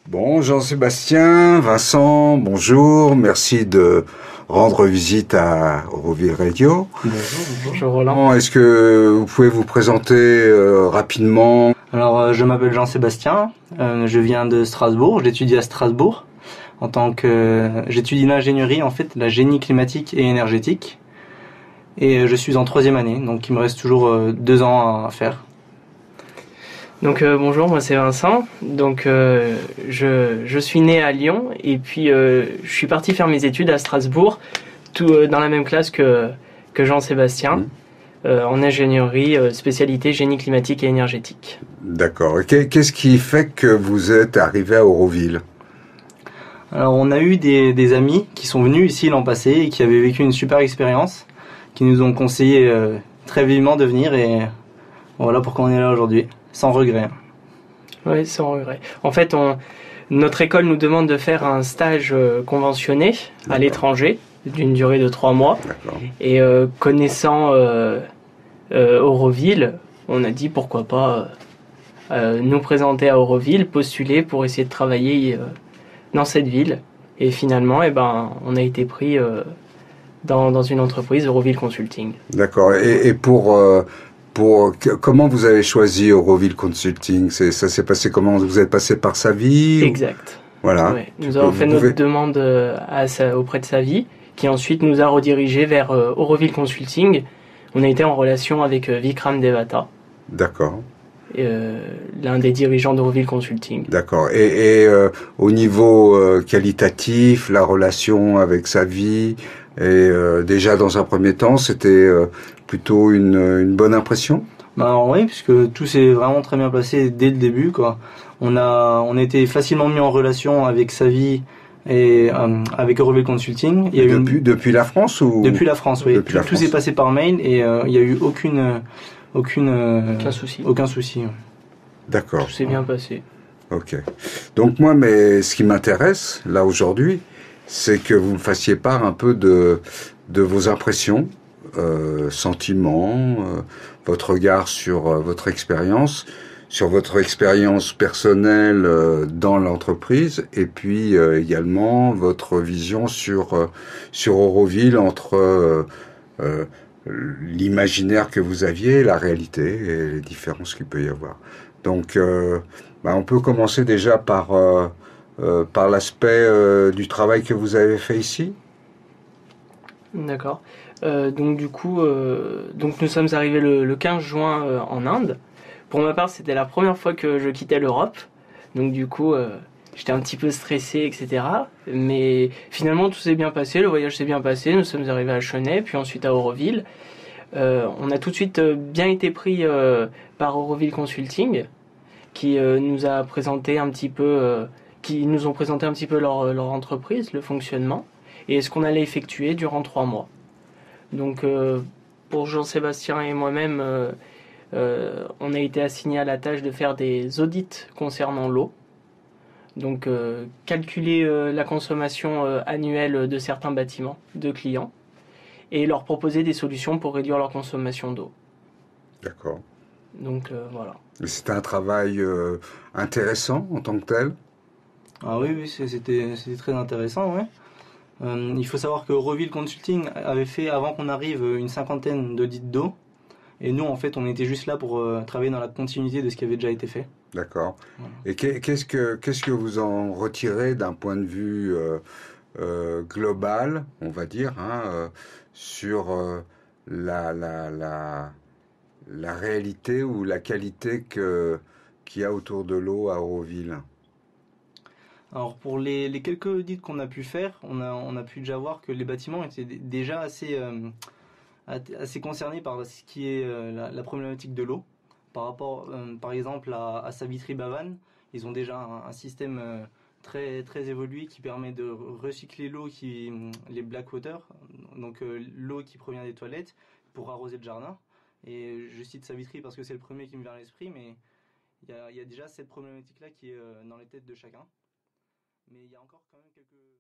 Bon, Jean-Sébastien, Vincent, bonjour, merci de rendre visite à Auroville Radio. Bonjour Roland. Bon, est-ce que vous pouvez vous présenter rapidement? Alors je m'appelle Jean-Sébastien, je viens de Strasbourg, j'étudie à Strasbourg en tant que j'étudie l'ingénierie en fait, la génie climatique et énergétique, et je suis en 3e année, donc il me reste toujours 2 ans à faire. Donc bonjour, moi c'est Vincent. Donc je suis né à Lyon et puis je suis parti faire mes études à Strasbourg, dans la même classe que Jean-Sébastien, en ingénierie, spécialité génie climatique et énergétique. D'accord. Qu'est-ce qui fait que vous êtes arrivé à Auroville? Alors on a eu des amis qui sont venus ici l'an passé et qui avaient vécu une super expérience, qui nous ont conseillé très vivement de venir, et voilà pourquoi on est là aujourd'hui, sans regret. Oui, sans regret. En fait, notre école nous demande de faire un stage conventionné à l'étranger d'une durée de 3 mois. D'accord. Et connaissant Auroville, on a dit pourquoi pas nous présenter à Auroville, postuler pour essayer de travailler dans cette ville. Et finalement, on a été pris dans une entreprise, Auroville Consulting. D'accord. Et comment vous avez choisi Auroville Consulting? Ça s'est passé comment? Vous êtes passé par Savy? Exact. Voilà. Ouais. Nous avons fait notre demande auprès de Savy, qui ensuite nous a redirigés vers Auroville Consulting. On a été en relation avec Vikram Devata. D'accord. L'un des dirigeants d'Auroville Consulting. D'accord. Et au niveau qualitatif, la relation avec Savy, déjà dans un premier temps, c'était plutôt une bonne impression? Alors oui, puisque tout s'est vraiment très bien passé dès le début, quoi. On a été facilement mis en relation avec Savy et avec Auroville Consulting. Il y a depuis la France ou? Depuis la France, oui. Tout s'est passé par mail et il n'y a eu aucun souci. Aucun souci. D'accord. Tout s'est bien passé. Ok. Donc moi, ce qui m'intéresse là aujourd'hui, c'est que vous me fassiez part un peu de vos impressions, sentiments, votre regard sur votre expérience personnelle dans l'entreprise, et puis également votre vision sur Auroville, entre l'imaginaire que vous aviez, la réalité et les différences qu'il peut y avoir. Donc, on peut commencer déjà par l'aspect du travail que vous avez fait ici. D'accord. Donc du coup, nous sommes arrivés le 15 juin en Inde. Pour ma part, c'était la première fois que je quittais l'Europe. Donc du coup, j'étais un petit peu stressé, etc. Mais finalement, tout s'est bien passé, le voyage s'est bien passé. Nous sommes arrivés à Chennai, puis ensuite à Auroville. On a tout de suite bien été pris par Auroville Consulting, qui nous a présenté un petit peu, qui nous ont présenté un petit peu leur entreprise, le fonctionnement, et ce qu'on allait effectuer durant 3 mois. Donc pour Jean-Sébastien et moi-même, on a été assigné à la tâche de faire des audits concernant l'eau. Donc calculer la consommation annuelle de certains bâtiments de clients et leur proposer des solutions pour réduire leur consommation d'eau. D'accord. Donc voilà. C'était un travail intéressant en tant que tel? Ah oui, c'était très intéressant, ouais. Il faut savoir que Auroville Consulting avait fait, avant qu'on arrive, une 50aine d'audits d'eau. Et nous, en fait, on était juste là pour travailler dans la continuité de ce qui avait déjà été fait. D'accord. Voilà. Et qu'est-ce que vous en retirez d'un point de vue global, on va dire, sur la réalité ou la qualité qu'il y a autour de l'eau à Auroville? Alors pour les quelques audits qu'on a pu faire, on a pu déjà voir que les bâtiments étaient déjà assez concernés par ce qui est la problématique de l'eau. Par rapport, par exemple, à Savitri-Bhavan, ils ont déjà un système très, très évolué qui permet de recycler l'eau, les black water, donc l'eau qui provient des toilettes, pour arroser le jardin. Et je cite Savitri parce que c'est le premier qui me vient à l'esprit, mais il y a déjà cette problématique-là qui est dans les têtes de chacun. Mais il y a encore quand même quelques...